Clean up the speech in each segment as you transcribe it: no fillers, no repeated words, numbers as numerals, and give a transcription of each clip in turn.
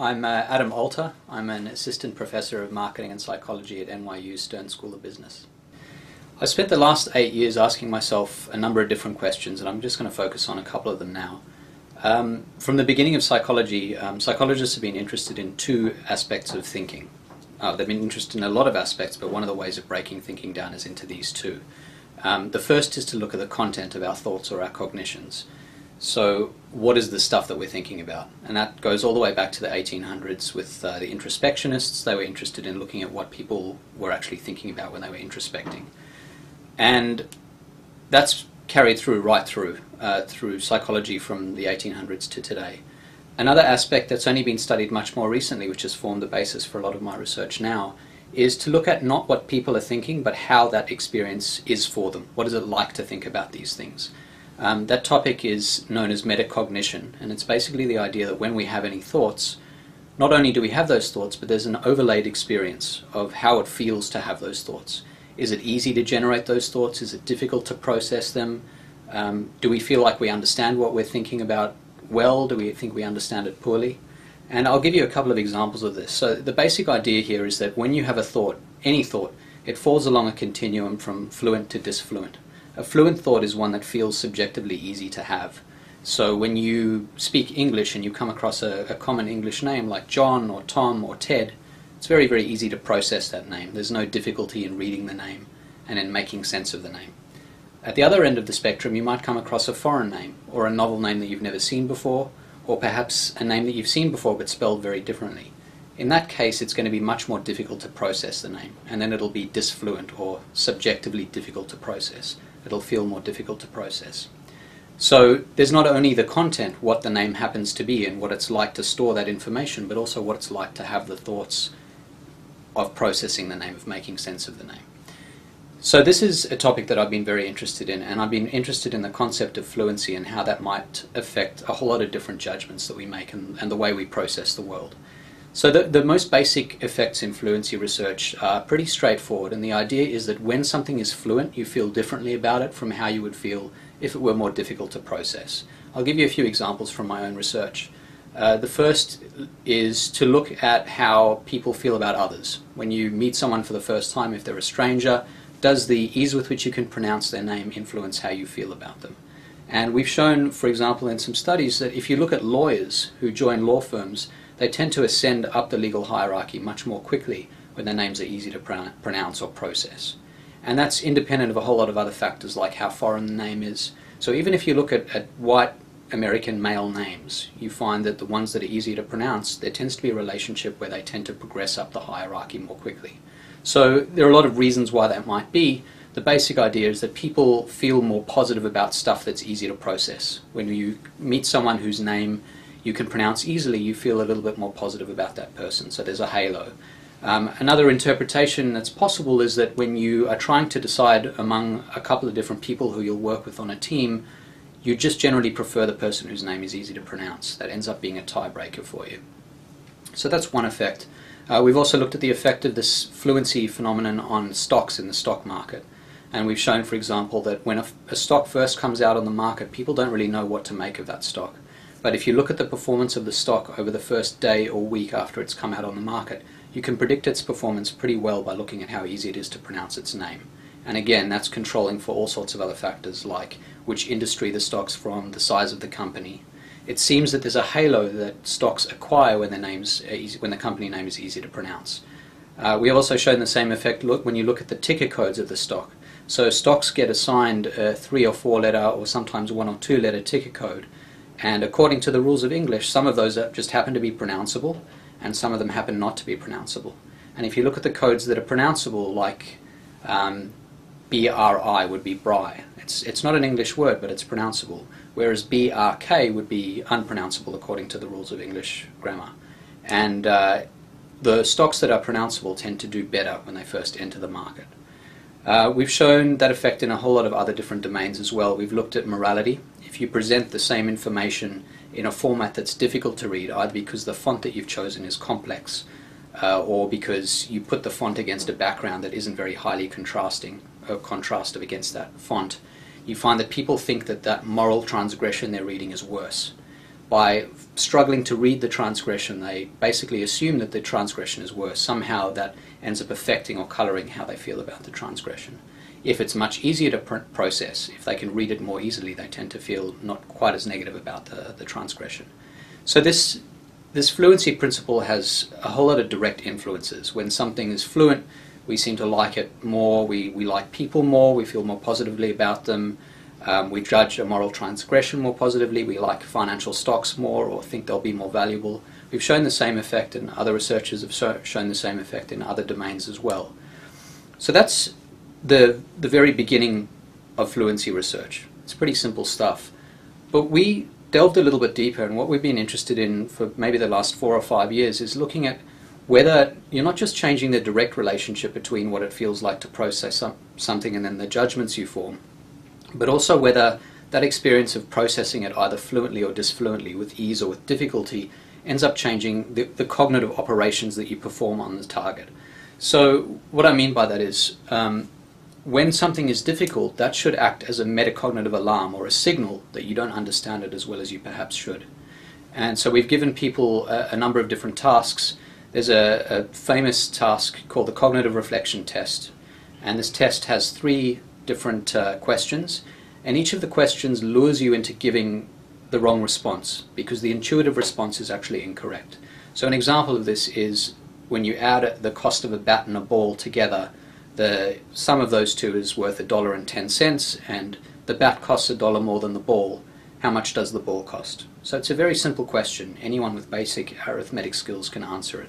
I'm Adam Alter. I'm an assistant professor of marketing and psychology at NYU Stern School of Business. I spent the last 8 years asking myself a number of different questions, and I'm just going to focus on a couple of them now. From the beginning of psychology, psychologists have been interested in two aspects of thinking. They've been interested in a lot of aspects, but one of the ways of breaking thinking down is into these two. The first is to look at the content of our thoughts or our cognitions. So what is the stuff that we're thinking about? And that goes all the way back to the 1800s with the introspectionists. They were interested in looking at what people were actually thinking about when they were introspecting. And that's carried through right through psychology from the 1800s to today. Another aspect that's only been studied much more recently, which has formed the basis for a lot of my research now, is to look at not what people are thinking, but how that experience is for them. What is it like to think about these things? That topic is known as metacognition, and it's basically the idea that when we have any thoughts, not only do we have those thoughts, but there's an overlaid experience of how it feels to have those thoughts. Is it easy to generate those thoughts? Is it difficult to process them? Do we feel like we understand what we're thinking about well? Do we think we understand it poorly? And I'll give you a couple of examples of this. So the basic idea here is that when you have a thought, any thought, it falls along a continuum from fluent to disfluent. A fluent thought is one that feels subjectively easy to have. So when you speak English and you come across a common English name like John or Tom or Ted, it's very, very easy to process that name. There's no difficulty in reading the name and in making sense of the name. At the other end of the spectrum, you might come across a foreign name or a novel name that you've never seen before, or perhaps a name that you've seen before but spelled very differently. In that case, it's going to be much more difficult to process the name, and then it'll be disfluent or subjectively difficult to process. It'll feel more difficult to process. So there's not only the content, what the name happens to be and what it's like to store that information, but also what it's like to have the thoughts of processing the name, of making sense of the name. So this is a topic that I've been very interested in, and I've been interested in the concept of fluency and how that might affect a whole lot of different judgments that we make and the way we process the world. So the most basic effects in fluency research are pretty straightforward, and the idea is that when something is fluent, you feel differently about it from how you would feel if it were more difficult to process. I'll give you a few examples from my own research. The first is to look at how people feel about others. When you meet someone for the first time, if they're a stranger, does the ease with which you can pronounce their name influence how you feel about them? And we've shown, for example, in some studies that if you look at lawyers who join law firms, they tend to ascend up the legal hierarchy much more quickly when their names are easy to pronounce or process. And that's independent of a whole lot of other factors like how foreign the name is. So even if you look at white American male names, you find that the ones that are easier to pronounce, there tends to be a relationship where they tend to progress up the hierarchy more quickly. So there are a lot of reasons why that might be. The basic idea is that people feel more positive about stuff that's easy to process. When you meet someone whose name you can pronounce easily, you feel a little bit more positive about that person. So there's a halo. Another interpretation that's possible is that when you are trying to decide among a couple of different people who you'll work with on a team, you just generally prefer the person whose name is easy to pronounce. That ends up being a tiebreaker for you. So that's one effect. We've also looked at the effect of this fluency phenomenon on stocks in the stock market. And we've shown, for example, that when a stock first comes out on the market, people don't really know what to make of that stock. But if you look at the performance of the stock over the first day or week after it's come out on the market, you can predict its performance pretty well by looking at how easy it is to pronounce its name. And again, that's controlling for all sorts of other factors like which industry the stock's from, the size of the company. It seems that there's a halo that stocks acquire when the company name is easy to pronounce. We have also shown the same effect when you look at the ticker codes of the stock. So stocks get assigned a 3 or 4 letter or sometimes 1 or 2 letter ticker code. And according to the rules of English, some of those just happen to be pronounceable, and some of them happen not to be pronounceable. And if you look at the codes that are pronounceable, like BRI would be bri. It's not an English word, but it's pronounceable. Whereas BRK would be unpronounceable according to the rules of English grammar. And the stocks that are pronounceable tend to do better when they first enter the market. We've shown that effect in a whole lot of other different domains as well. We've looked at morality. If you present the same information in a format that's difficult to read, either because the font that you've chosen is complex, or because you put the font against a background that isn't very highly contrastive against that font, you find that people think that that moral transgression they're reading is worse. by struggling to read the transgression, they basically assume that the transgression is worse. Somehow that ends up affecting or colouring how they feel about the transgression. If it's much easier to process, if they can read it more easily, they tend to feel not quite as negative about the transgression. So this fluency principle has a whole lot of direct influences. When something is fluent, we seem to like it more, we like people more, we feel more positively about them, we judge a moral transgression more positively, we like financial stocks more or think they'll be more valuable. We've shown the same effect, and other researchers have shown the same effect in other domains as well. So that's the very beginning of fluency research. It's pretty simple stuff. But we delved a little bit deeper, and what we've been interested in for maybe the last 4 or 5 years is looking at whether you're not just changing the direct relationship between what it feels like to process something and then the judgments you form, but also whether that experience of processing it either fluently or disfluently, with ease or with difficulty, ends up changing the cognitive operations that you perform on the target. So what I mean by that is, when something is difficult, that should act as a metacognitive alarm or a signal that you don't understand it as well as you perhaps should. And so we've given people a number of different tasks. There's a famous task called the cognitive reflection test. And this test has 3 different questions. And each of the questions lures you into giving the wrong response because the intuitive response is actually incorrect. So an example of this is when you add the cost of a bat and a ball together, the sum of those two is worth $1.10, and the bat costs $1 more than the ball. How much does the ball cost? So it's a very simple question. Anyone with basic arithmetic skills can answer it.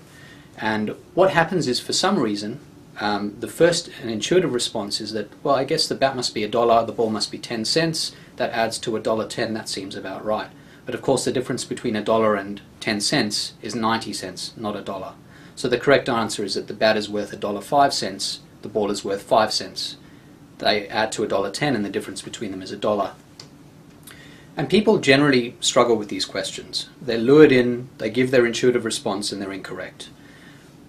And what happens is, for some reason, the first and intuitive response is that, well, I guess the bat must be $1, the ball must be 10 cents, that adds to $1.10, that seems about right. But of course the difference between $1 and 10 cents is 90 cents, not $1. So the correct answer is that the bat is worth $1.05, the ball is worth 5 cents. They add to $1.10 and the difference between them is $1. And people generally struggle with these questions. They're lured in, they give their intuitive response, and they're incorrect.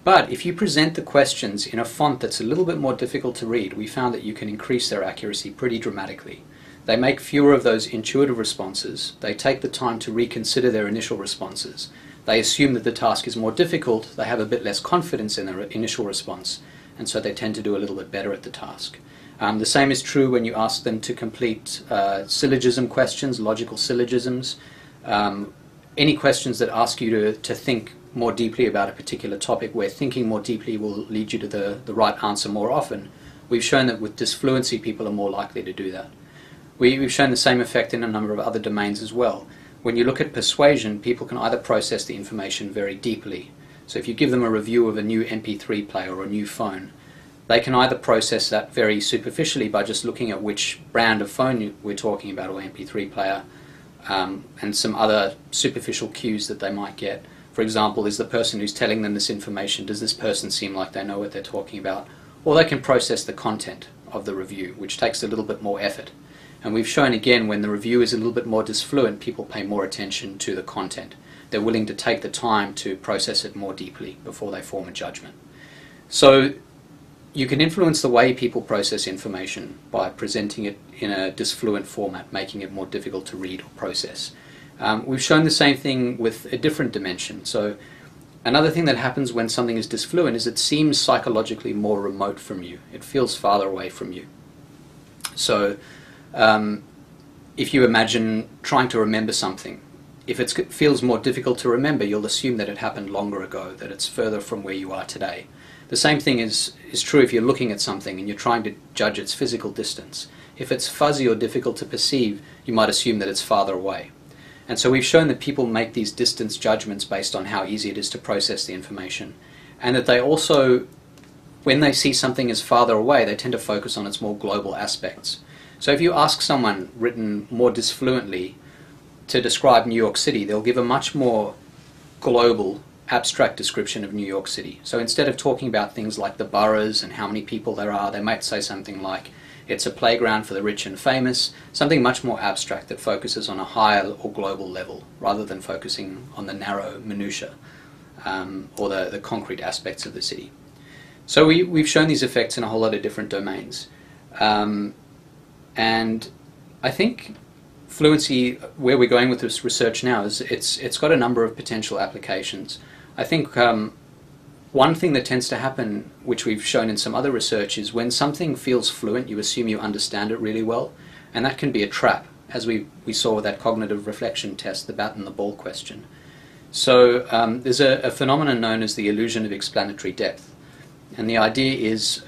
But if you present the questions in a font that's a little bit more difficult to read, we found that you can increase their accuracy pretty dramatically. They make fewer of those intuitive responses. They take the time to reconsider their initial responses. They assume that the task is more difficult. They have a bit less confidence in their initial response, and so they tend to do a little bit better at the task. The same is true when you ask them to complete syllogism questions, logical syllogisms. Any questions that ask you to think more deeply about a particular topic, where thinking more deeply will lead you to the right answer more often. We've shown that with disfluency people are more likely to do that. We've shown the same effect in a number of other domains as well. When you look at persuasion, people can either process the information very deeply. So if you give them a review of a new MP3 player or a new phone, they can either process that very superficially by just looking at which brand of phone we're talking about, or MP3 player, and some other superficial cues that they might get. For example, is the person who's telling them this information, does this person seem like they know what they're talking about? Or they can process the content of the review, which takes a little bit more effort. And we've shown again, when the review is a little bit more disfluent, people pay more attention to the content. They're willing to take the time to process it more deeply before they form a judgment. So you can influence the way people process information by presenting it in a disfluent format, making it more difficult to read or process. We've shown the same thing with a different dimension. So another thing that happens when something is disfluent is it seems psychologically more remote from you. It feels farther away from you. So if you imagine trying to remember something, if it feels more difficult to remember, you'll assume that it happened longer ago, that it's further from where you are today. The same thing is true if you're looking at something and you're trying to judge its physical distance. If it's fuzzy or difficult to perceive, you might assume that it's farther away. And so we've shown that people make these distance judgments based on how easy it is to process the information, and that they also, when they see something as farther away, they tend to focus on its more global aspects. So if you ask someone written more disfluently to describe New York City, they'll give a much more global, abstract description of New York City. So instead of talking about things like the boroughs and how many people there are, they might say something like, it's a playground for the rich and famous, something much more abstract that focuses on a higher or global level, rather than focusing on the narrow minutiae or the concrete aspects of the city. So we've shown these effects in a whole lot of different domains. And I think fluency, where we're going with this research now, is it's got a number of potential applications. I think one thing that tends to happen, which we've shown in some other research, is when something feels fluent, you assume you understand it really well, and that can be a trap, as we saw with that cognitive reflection test, the bat and the ball question. So there's a phenomenon known as the illusion of explanatory depth, and the idea is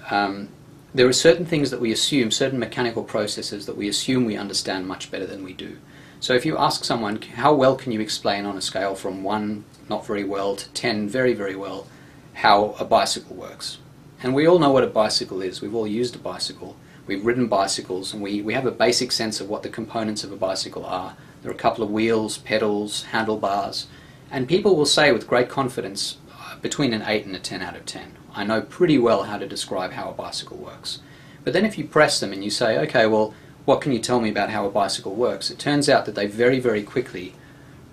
there are certain things that we assume, certain mechanical processes that we assume we understand much better than we do. So if you ask someone, how well can you explain on a scale from 1, not very well, to 10, very, very well, how a bicycle works? And we all know what a bicycle is. We've all used a bicycle. We've ridden bicycles, and we have a basic sense of what the components of a bicycle are. There are a couple of wheels, pedals, handlebars, and people will say with great confidence between an 8 and a 10 out of 10. I know pretty well how to describe how a bicycle works. But then if you press them and you say, okay, well, what can you tell me about how a bicycle works? It turns out that they very, very quickly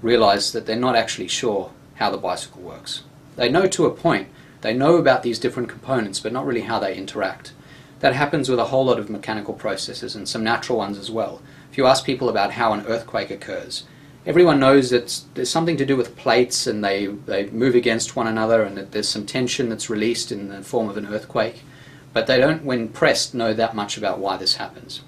realize that they're not actually sure how the bicycle works. They know to a point. They know about these different components, but not really how they interact. That happens with a whole lot of mechanical processes and some natural ones as well. If you ask people about how an earthquake occurs, everyone knows that there's something to do with plates and they move against one another and that there's some tension that's released in the form of an earthquake, but they don't, when pressed, know that much about why this happens.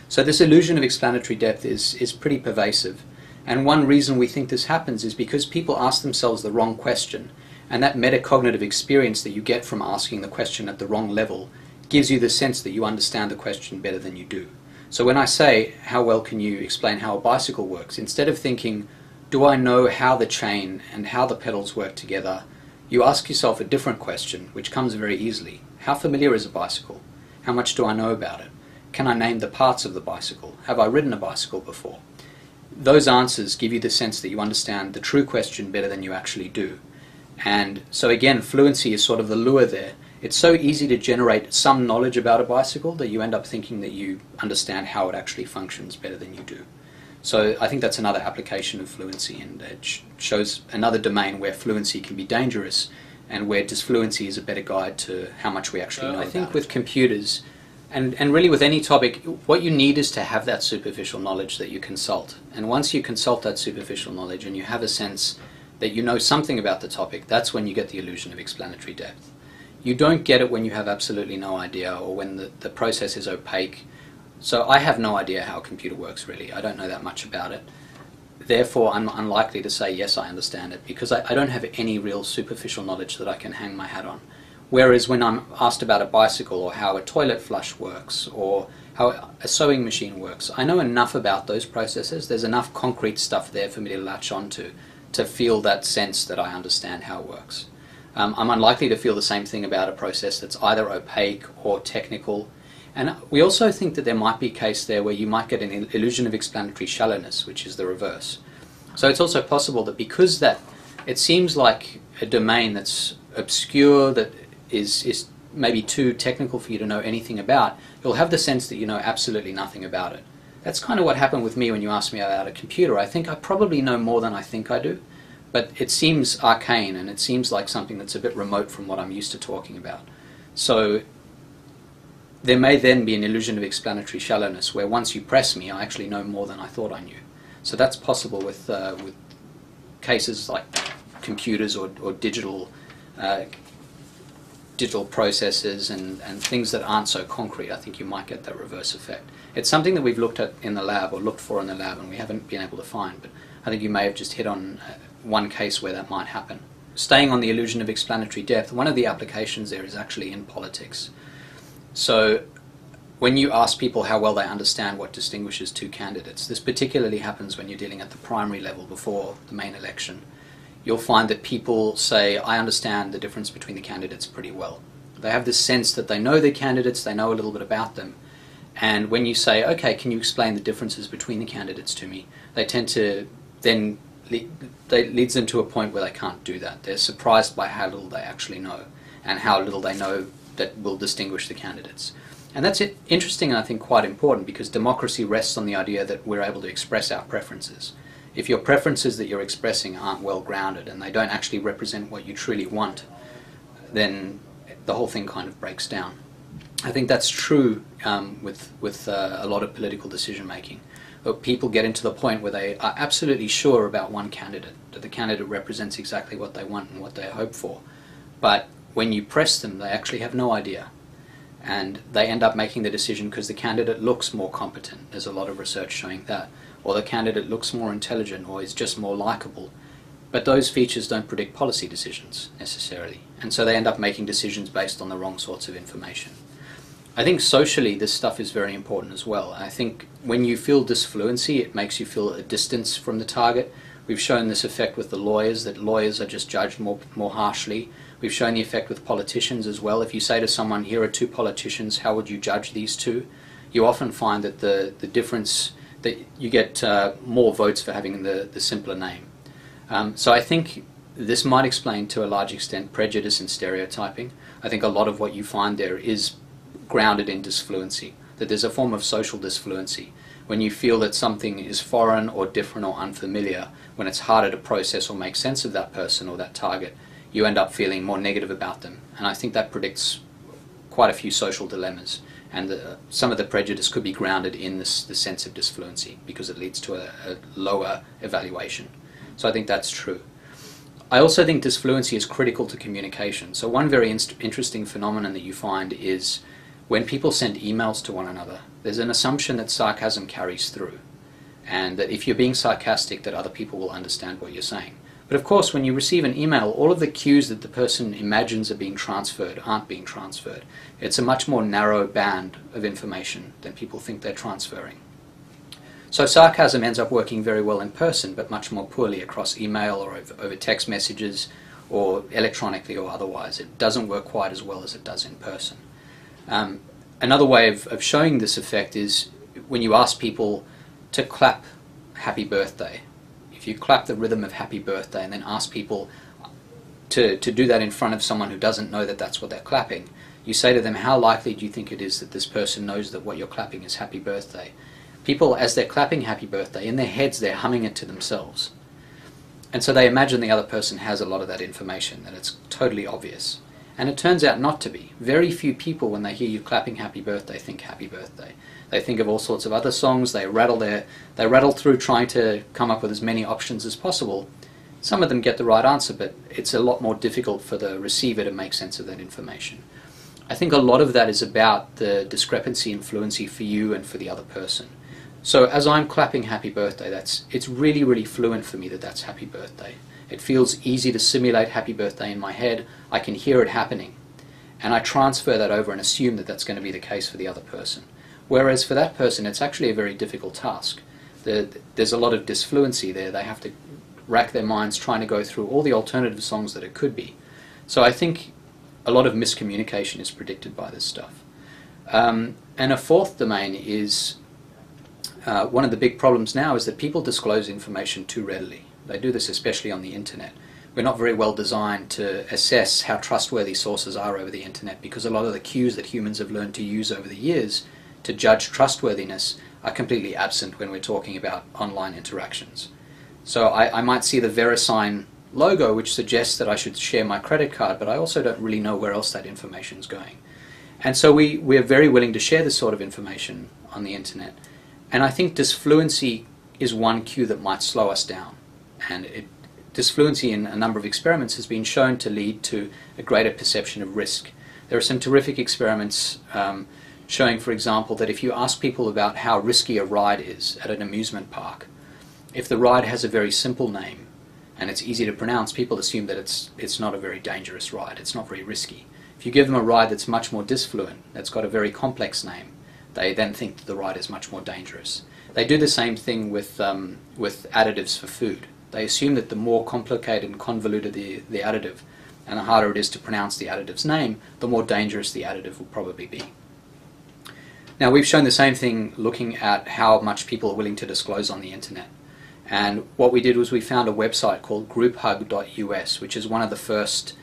So this illusion of explanatory depth is pretty pervasive, and one reason we think this happens is because people ask themselves the wrong question, and that metacognitive experience that you get from asking the question at the wrong level gives you the sense that you understand the question better than you do. So when I say, how well can you explain how a bicycle works, instead of thinking, do I know how the chain and how the pedals work together, you ask yourself a different question, which comes very easily. How familiar is a bicycle? How much do I know about it? Can I name the parts of the bicycle? Have I ridden a bicycle before? Those answers give you the sense that you understand the true question better than you actually do. And so again, fluency is sort of the lure there. It's so easy to generate some knowledge about a bicycle that you end up thinking that you understand how it actually functions better than you do. So I think that's another application of fluency, and it shows another domain where fluency can be dangerous and where disfluency is a better guide to how much we actually know. I think with computers, and really with any topic, what you need is to have that superficial knowledge that you consult. And once you consult that superficial knowledge and you have a sense that you know something about the topic, that's when you get the illusion of explanatory depth. You don't get it when you have absolutely no idea or when the process is opaque. So I have no idea how a computer works really. I don't know that much about it. Therefore, I'm unlikely to say, yes, I understand it, because I don't have any real superficial knowledge that I can hang my hat on. Whereas when I'm asked about a bicycle or how a toilet flush works or how a sewing machine works, I know enough about those processes. There's enough concrete stuff there for me to latch onto to feel that sense that I understand how it works. I'm unlikely to feel the same thing about a process that's either opaque or technical. And we also think that there might be a case there where you might get an illusion of explanatory shallowness, which is the reverse. So it's also possible that because that it seems like a domain that's obscure, that is maybe too technical for you to know anything about, you'll have the sense that you know absolutely nothing about it. That's kind of what happened with me when you asked me about a computer. I think I probably know more than I think I do. But it seems arcane and it seems like something that's a bit remote from what I'm used to talking about. So there may then be an illusion of explanatory shallowness where once you press me, I actually know more than I thought I knew. So that's possible with cases like computers or digital processes and things that aren't so concrete. I think you might get that reverse effect. It's something that we've looked at in the lab or looked for in the lab and we haven't been able to find, but I think you may have just hit on one case where that might happen. Staying on the illusion of explanatory depth, one of the applications there is actually in politics. So when you ask people how well they understand what distinguishes two candidates, this particularly happens when you're dealing at the primary level before the main election. You'll find that people say, I understand the difference between the candidates pretty well. They have this sense that they know the candidates, they know a little bit about them, and when you say, okay, can you explain the differences between the candidates to me, they tend to then leads them to a point where they can't do that. They're surprised by how little they actually know and how little they know that will distinguish the candidates. And that's interesting and I think quite important, because democracy rests on the idea that we're able to express our preferences. If your preferences that you're expressing aren't well grounded and they don't actually represent what you truly want, then the whole thing kind of breaks down. I think that's true with a lot of political decision making. people get into the point where they are absolutely sure about one candidate, that the candidate represents exactly what they want and what they hope for. But when you press them, they actually have no idea. And they end up making the decision because the candidate looks more competent. There's a lot of research showing that. Or the candidate looks more intelligent or is just more likable. But those features don't predict policy decisions necessarily. And so they end up making decisions based on the wrong sorts of information. I think socially this stuff is very important as well. I think when you feel disfluency, it makes you feel a distance from the target. We've shown this effect with the lawyers, that lawyers are just judged more harshly. We've shown the effect with politicians as well. If you say to someone, here are two politicians, how would you judge these two? You often find that the difference, that you get more votes for having the simpler name. So I think this might explain to a large extent prejudice and stereotyping. I think a lot of what you find there is grounded in disfluency, that there's a form of social disfluency. When you feel that something is foreign or different or unfamiliar, when it's harder to process or make sense of that person or that target, you end up feeling more negative about them. And I think that predicts quite a few social dilemmas. And some of the prejudice could be grounded in the sense of disfluency because it leads to a lower evaluation. So I think that's true. I also think disfluency is critical to communication. So one very interesting phenomenon that you find is when people send emails to one another, there's an assumption that sarcasm carries through, and that if you're being sarcastic, that other people will understand what you're saying. But of course, when you receive an email, all of the cues that the person imagines are being transferred aren't being transferred. It's a much more narrow band of information than people think they're transferring. So sarcasm ends up working very well in person, but much more poorly across email or over text messages or electronically or otherwise. It doesn't work quite as well as it does in person. Another way of showing this effect is when you ask people to clap happy birthday. If you clap the rhythm of happy birthday and then ask people to do that in front of someone who doesn't know that that's what they're clapping, you say to them, how likely do you think it is that this person knows that what you're clapping is happy birthday? People, as they're clapping happy birthday, in their heads they're humming it to themselves. And so they imagine the other person has a lot of that information, that it's totally obvious. And it turns out not to be. Very few people, when they hear you clapping happy birthday, think happy birthday. They think of all sorts of other songs, they rattle through trying to come up with as many options as possible. Some of them get the right answer, but it's a lot more difficult for the receiver to make sense of that information. I think a lot of that is about the discrepancy in fluency for you and for the other person. So as I'm clapping happy birthday, it's really, really fluent for me that that's happy birthday. It feels easy to simulate happy birthday in my head. I can hear it happening. And I transfer that over and assume that that's going to be the case for the other person. Whereas for that person, it's actually a very difficult task. There's a lot of disfluency there. They have to rack their minds trying to go through all the alternative songs that it could be. So I think a lot of miscommunication is predicted by this stuff. And a fourth domain is, one of the big problems now is that people disclose information too readily. They do this especially on the internet. We're not very well designed to assess how trustworthy sources are over the internet because a lot of the cues that humans have learned to use over the years to judge trustworthiness are completely absent when we're talking about online interactions. So I might see the VeriSign logo which suggests that I should share my credit card, but I also don't really know where else that information is going. And so we're very willing to share this sort of information on the internet. And I think disfluency is one cue that might slow us down. And disfluency in a number of experiments has been shown to lead to a greater perception of risk. There are some terrific experiments showing, for example, that if you ask people about how risky a ride is at an amusement park, if the ride has a very simple name and it's easy to pronounce, people assume that it's not a very dangerous ride, it's not very risky. If you give them a ride that's much more disfluent, that's got a very complex name, they then think that the ride is much more dangerous. They do the same thing with additives for food. They assume that the more complicated and convoluted the additive and the harder it is to pronounce the additive's name, the more dangerous the additive will probably be. Now we've shown the same thing looking at how much people are willing to disclose on the internet. And what we did was we found a website called grouphug.us, which is one of the first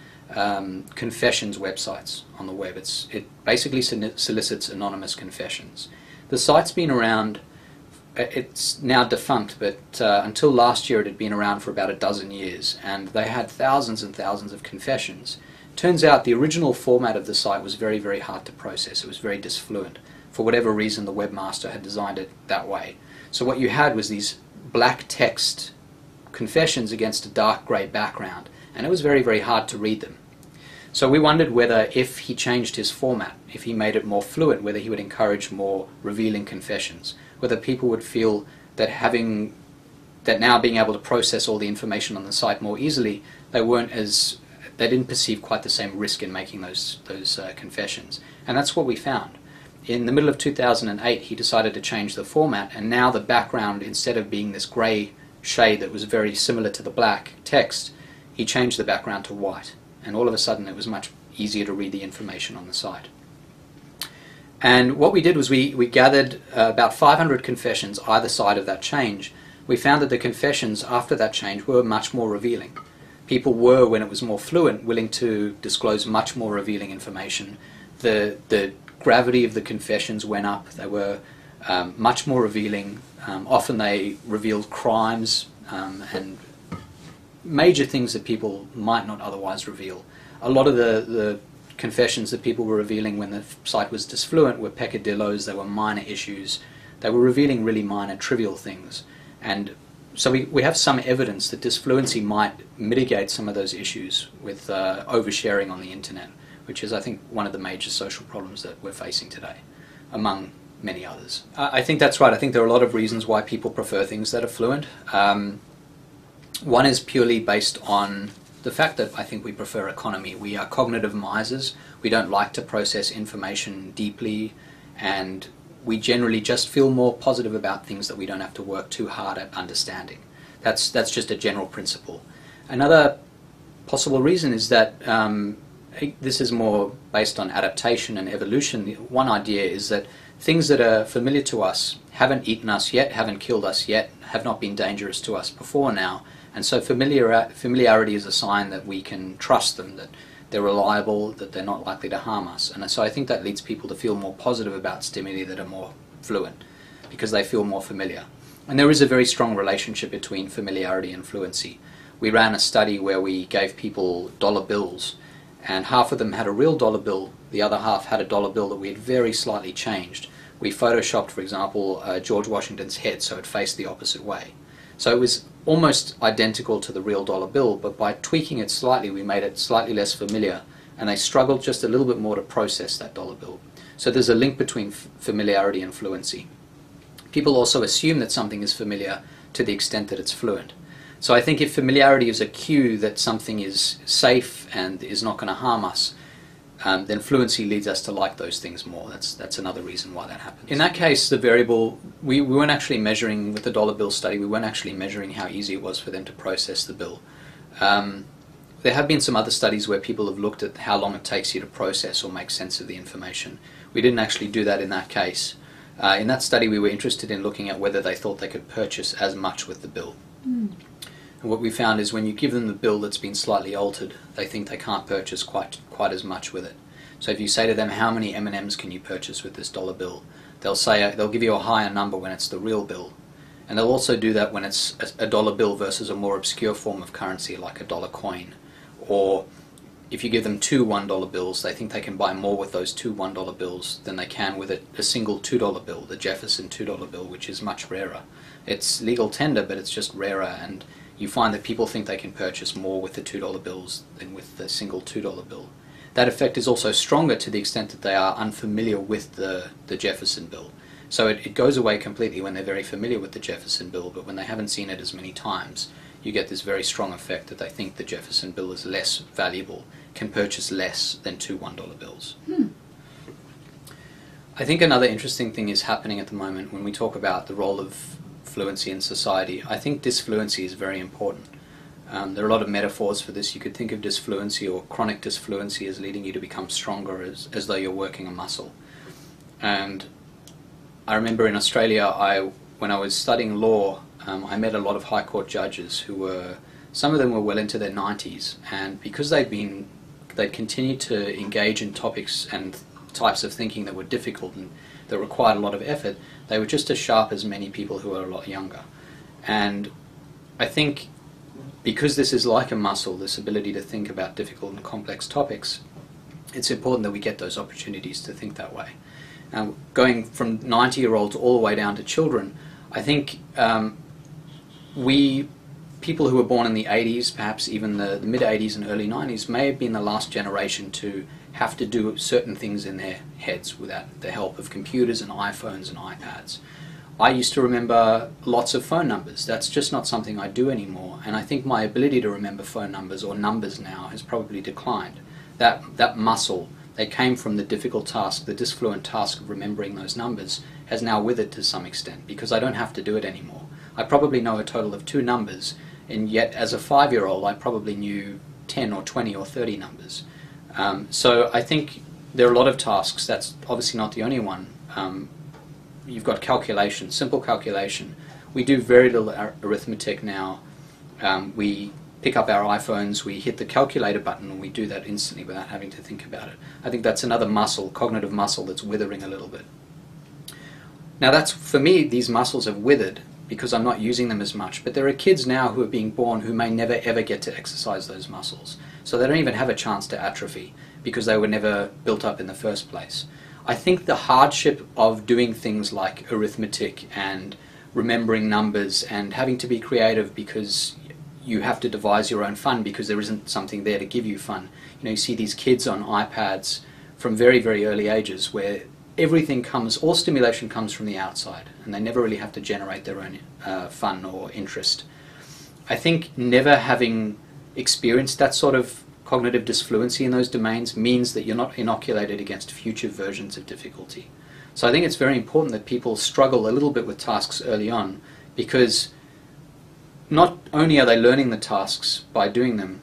confessions websites on the web. It basically solicits anonymous confessions. The site's been around, it's now defunct, but until last year it had been around for about a dozen years, and they had thousands and thousands of confessions. Turns out the original format of the site was very, very hard to process. It was very disfluent. For whatever reason, the webmaster had designed it that way. So what you had was these black text confessions against a dark grey background, and it was very, very hard to read them. So we wondered whether, if he changed his format, if he made it more fluent, whether he would encourage more revealing confessions, whether people would feel that now being able to process all the information on the site more easily, they didn't perceive quite the same risk in making those confessions. And that's what we found. In the middle of 2008, he decided to change the format, and now the background, instead of being this grey shade that was very similar to the black text, he changed the background to white. And all of a sudden it was much easier to read the information on the site. And what we did was we gathered about 500 confessions either side of that change. We found that the confessions after that change were much more revealing. People were, when it was more fluent, willing to disclose much more revealing information. The gravity of the confessions went up. They were much more revealing. Often they revealed crimes and major things that people might not otherwise reveal. A lot of the confessions that people were revealing when the site was disfluent were peccadillos. They were minor issues. They were revealing really minor, trivial things. And so we have some evidence that disfluency might mitigate some of those issues with oversharing on the internet, which is, I think, one of the major social problems that we're facing today, among many others. I think that's right. I think there are a lot of reasons why people prefer things that are fluent. One is purely based on the fact that I think we prefer economy. We are cognitive misers. We don't like to process information deeply, and we generally just feel more positive about things that we don't have to work too hard at understanding. That's just a general principle. Another possible reason is that this is more based on adaptation and evolution. One idea is that things that are familiar to us haven't eaten us yet, haven't killed us yet, have not been dangerous to us before now. And so familiarity is a sign that we can trust them, that they're reliable, that they're not likely to harm us. And so I think that leads people to feel more positive about stimuli that are more fluent, because they feel more familiar. And there is a very strong relationship between familiarity and fluency. We ran a study where we gave people dollar bills, and half of them had a real dollar bill, the other half had a dollar bill that we had very slightly changed. We photoshopped, for example, George Washington's head so it faced the opposite way. So it was almost identical to the real dollar bill, but by tweaking it slightly, we made it slightly less familiar, and they struggled just a little bit more to process that dollar bill. So there's a link between familiarity and fluency. People also assume that something is familiar to the extent that it's fluent. So I think if familiarity is a cue that something is safe and is not going to harm us, then fluency leads us to like those things more. That's another reason why that happens. In that case, the variable, we weren't actually measuring, with the dollar bill study, we weren't actually measuring how easy it was for them to process the bill. There have been some other studies where people have looked at how long it takes you to process or make sense of the information. We didn't actually do that in that case. In that study, we were interested in looking at whether they thought they could purchase as much with the bill. Mm. And what we found is when you give them the bill that's been slightly altered, they think they can't purchase quite as much with it. So if you say to them, how many M&Ms can you purchase with this dollar bill? They'll give you a higher number when it's the real bill. And they'll also do that when it's a dollar bill versus a more obscure form of currency like a dollar coin. Or if you give them two $1 bills, they think they can buy more with those two $1 bills than they can with a single $2 bill, the Jefferson $2 bill, which is much rarer. It's legal tender, but it's just rarer, and you find that people think they can purchase more with the $2 bills than with the single $2 bill. That effect is also stronger to the extent that they are unfamiliar with the Jefferson bill. So it goes away completely when they're very familiar with the Jefferson bill, but when they haven't seen it as many times, you get this very strong effect that they think the Jefferson bill is less valuable, can purchase less than two $1 bills. I think another interesting thing is happening at the moment when we talk about the role of fluency in society. I think disfluency is very important. There are a lot of metaphors for this. You could think of disfluency or chronic disfluency as leading you to become stronger, as though you're working a muscle. And I remember in Australia, when I was studying law, I met a lot of High Court judges who some of them were well into their 90s, and because they'd continued to engage in topics and types of thinking that were difficult and that required a lot of effort, they were just as sharp as many people who are a lot younger. And I think because this is like a muscle, this ability to think about difficult and complex topics, it's important that we get those opportunities to think that way. Now, going from 90-year-olds all the way down to children, I think people who were born in the 80s, perhaps even the mid-80s and early 90s, may have been the last generation to have to do certain things in their heads without the help of computers and iPhones and iPads. I used to remember lots of phone numbers. That's just not something I do anymore, and I think my ability to remember phone numbers or numbers now has probably declined. That muscle that came from the difficult task, the disfluent task of remembering those numbers, has now withered to some extent because I don't have to do it anymore. I probably know a total of 2 numbers, and yet as a 5-year-old I probably knew 10 or 20 or 30 numbers. So I think there are a lot of tasks. That's obviously not the only one. You've got calculation, simple calculation. We do very little arithmetic now. We pick up our iPhones, we hit the calculator button, and we do that instantly without having to think about it. I think that's another muscle, cognitive muscle, that's withering a little bit. Now that's, for me, these muscles have withered because I'm not using them as much, but there are kids now who are being born who may never ever get to exercise those muscles. So they don't even have a chance to atrophy because they were never built up in the first place. I think the hardship of doing things like arithmetic and remembering numbers and having to be creative because you have to devise your own fun because there isn't something there to give you fun. You know, you see these kids on iPads from very, very early ages where everything comes, all stimulation comes from the outside, and they never really have to generate their own fun or interest. I think never having experienced that sort of cognitive disfluency in those domains means that you're not inoculated against future versions of difficulty. So I think it's very important that people struggle a little bit with tasks early on, because not only are they learning the tasks by doing them,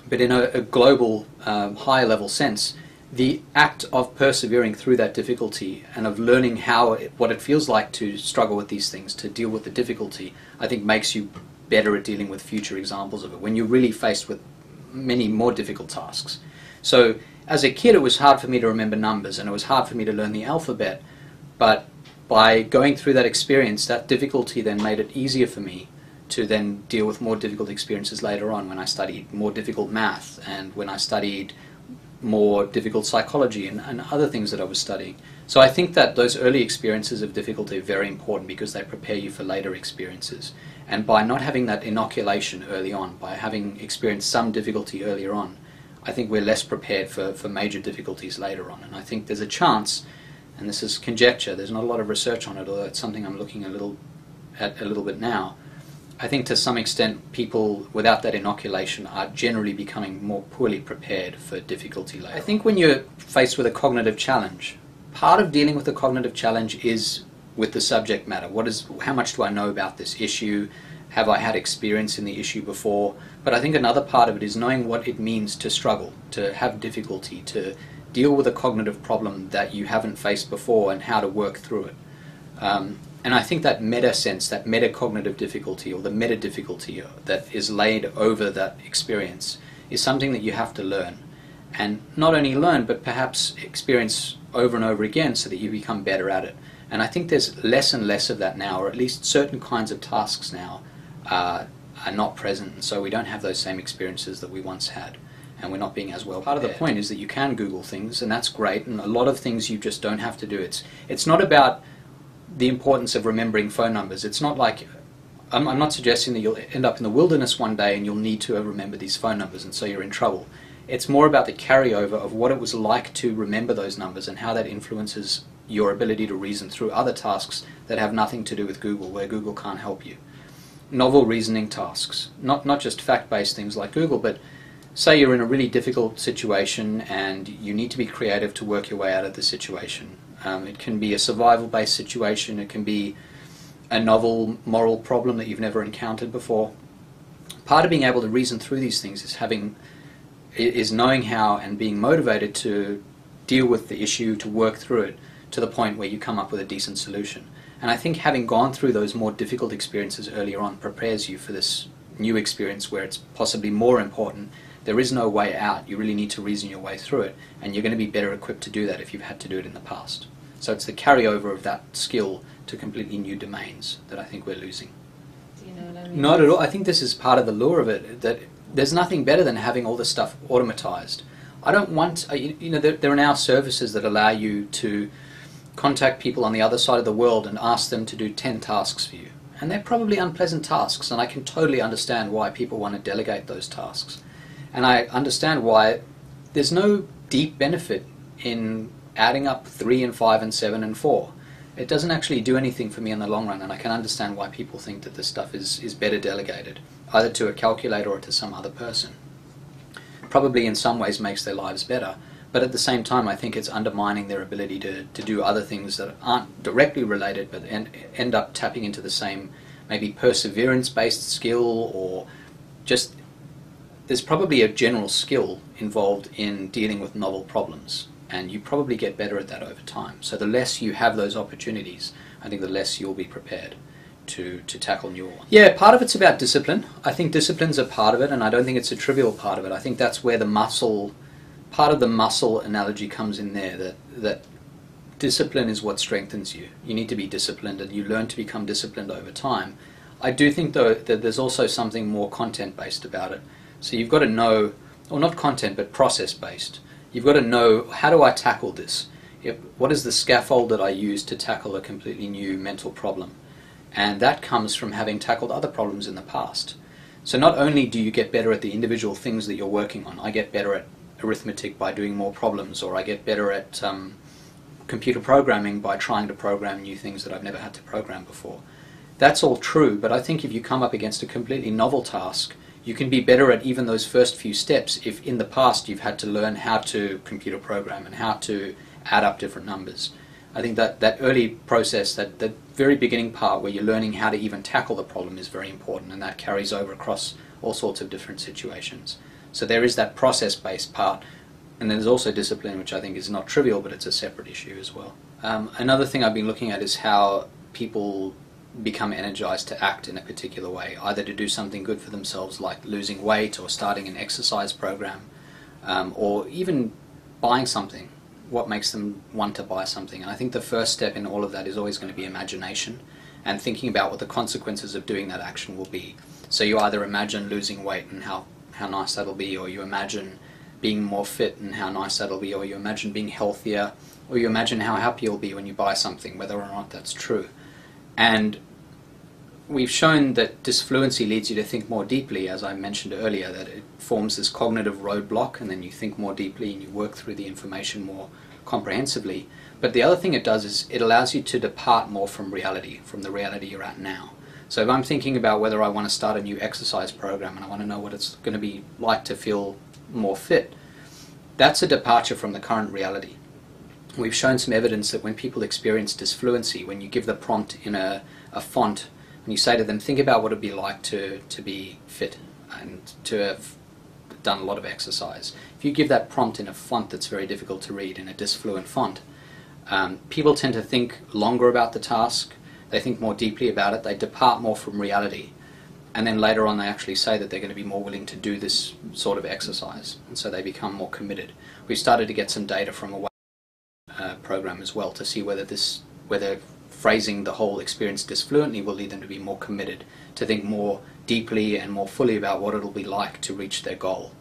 but in a global, higher level sense, the act of persevering through that difficulty and of learning what it feels like to struggle with these things, to deal with the difficulty, I think makes you better at dealing with future examples of it when you're really faced with many more difficult tasks. So as a kid it was hard for me to remember numbers and it was hard for me to learn the alphabet, but by going through that experience, that difficulty then made it easier for me to then deal with more difficult experiences later on when I studied more difficult math and when I studied more difficult psychology and other things that I was studying. So I think that those early experiences of difficulty are very important because they prepare you for later experiences. And by not having that inoculation early on, by having experienced some difficulty earlier on, I think we're less prepared for major difficulties later on. And I think there's a chance, and this is conjecture, there's not a lot of research on it, although it's something I'm looking at a little bit now. I think to some extent people without that inoculation are generally becoming more poorly prepared for difficulty later. I think when you're faced with a cognitive challenge, part of dealing with the cognitive challenge is with the subject matter. How much do I know about this issue? Have I had experience in the issue before? But I think another part of it is knowing what it means to struggle, to have difficulty, to deal with a cognitive problem that you haven't faced before and how to work through it. And I think that meta sense, that metacognitive difficulty or the meta difficulty that is laid over that experience is something that you have to learn. And not only learn, but perhaps experience over and over again so that you become better at it. And I think there's less and less of that now, or at least certain kinds of tasks now are not present. And so we don't have those same experiences that we once had. And we're not being as well prepared. Part of the point is that you can Google things, and that's great. And a lot of things you just don't have to do. It's not about the importance of remembering phone numbers. It's not like, I'm not suggesting that you'll end up in the wilderness one day and you'll need to remember these phone numbers and so you're in trouble. It's more about the carryover of what it was like to remember those numbers and how that influences your ability to reason through other tasks that have nothing to do with Google, where Google can't help you. Novel reasoning tasks, not just fact-based things like Google, but say you're in a really difficult situation and you need to be creative to work your way out of the situation. It can be a survival-based situation, it can be a novel moral problem that you've never encountered before. Part of being able to reason through these things is knowing how and being motivated to deal with the issue, to work through it to the point where you come up with a decent solution. And I think having gone through those more difficult experiences earlier on prepares you for this new experience where it's possibly more important. There is no way out. You really need to reason your way through it, and you're going to be better equipped to do that if you've had to do it in the past. So it's the carryover of that skill to completely new domains that I think we're losing. Do you know what I mean? Not at all. I think this is part of the lure of it, that there's nothing better than having all this stuff automatized. I don't want, there are now services that allow you to contact people on the other side of the world and ask them to do 10 tasks for you. And they're probably unpleasant tasks, and I can totally understand why people want to delegate those tasks. And I understand why there's no deep benefit in adding up 3 and 5 and 7 and 4. It doesn't actually do anything for me in the long run, and I can understand why people think that this stuff is better delegated, either to a calculator or to some other person. Probably in some ways makes their lives better, but at the same time I think it's undermining their ability to do other things that aren't directly related but end up tapping into the same maybe perseverance-based skill, or just there's probably a general skill involved in dealing with novel problems, and you probably get better at that over time. So the less you have those opportunities, I think the less you'll be prepared to tackle new ones. Yeah, part of it's about discipline. I think discipline's a part of it, and I don't think it's a trivial part of it. I think that's where part of the muscle analogy comes in there, that discipline is what strengthens you. You need to be disciplined, and you learn to become disciplined over time. I do think, though, that there's also something more content-based about it. So you've got to know, or not content, but process-based. You've got to know, how do I tackle this? What is the scaffold that I use to tackle a completely new mental problem? And that comes from having tackled other problems in the past. So not only do you get better at the individual things that you're working on, I get better at arithmetic by doing more problems, or I get better at computer programming by trying to program new things that I've never had to program before. That's all true, but I think if you come up against a completely novel task, you can be better at even those first few steps if in the past you've had to learn how to computer program and how to add up different numbers. I think that early process, that very beginning part where you're learning how to even tackle the problem, is very important, and that carries over across all sorts of different situations. So there is that process-based part, and then there's also discipline, which I think is not trivial, but it's a separate issue as well. Another thing I've been looking at is how people become energized to act in a particular way, either to do something good for themselves like losing weight or starting an exercise program, or even buying something. What makes them want to buy something? And I think the first step in all of that is always going to be imagination, and thinking about what the consequences of doing that action will be. So you either imagine losing weight and how nice that'll be, or you imagine being more fit and how nice that'll be, or you imagine being healthier, or you imagine how happy you'll be when you buy something, whether or not that's true. And we've shown that disfluency leads you to think more deeply, as I mentioned earlier, that it forms this cognitive roadblock, and then you think more deeply and you work through the information more comprehensively. But the other thing it does is it allows you to depart more from reality, from the reality you're at now. So if I'm thinking about whether I want to start a new exercise program and I want to know what it's going to be like to feel more fit, that's a departure from the current reality. We've shown some evidence that when people experience disfluency, when you give the prompt in a font, and you say to them, think about what it would be like to be fit and to have done a lot of exercise. If you give that prompt in a font that's very difficult to read, in a disfluent font, people tend to think longer about the task, they think more deeply about it, they depart more from reality, and then later on they actually say that they're going to be more willing to do this sort of exercise, and so they become more committed. We've started to get some data from a program as well to see whether phrasing the whole experience disfluently will lead them to be more committed, to think more deeply and more fully about what it'll be like to reach their goal.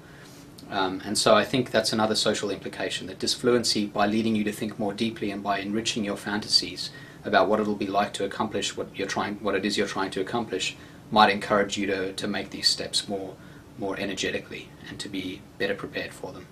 And so I think that's another social implication, that disfluency, by leading you to think more deeply and by enriching your fantasies about what it'll be like to accomplish what it is you're trying to accomplish, might encourage you to make these steps more energetically and to be better prepared for them.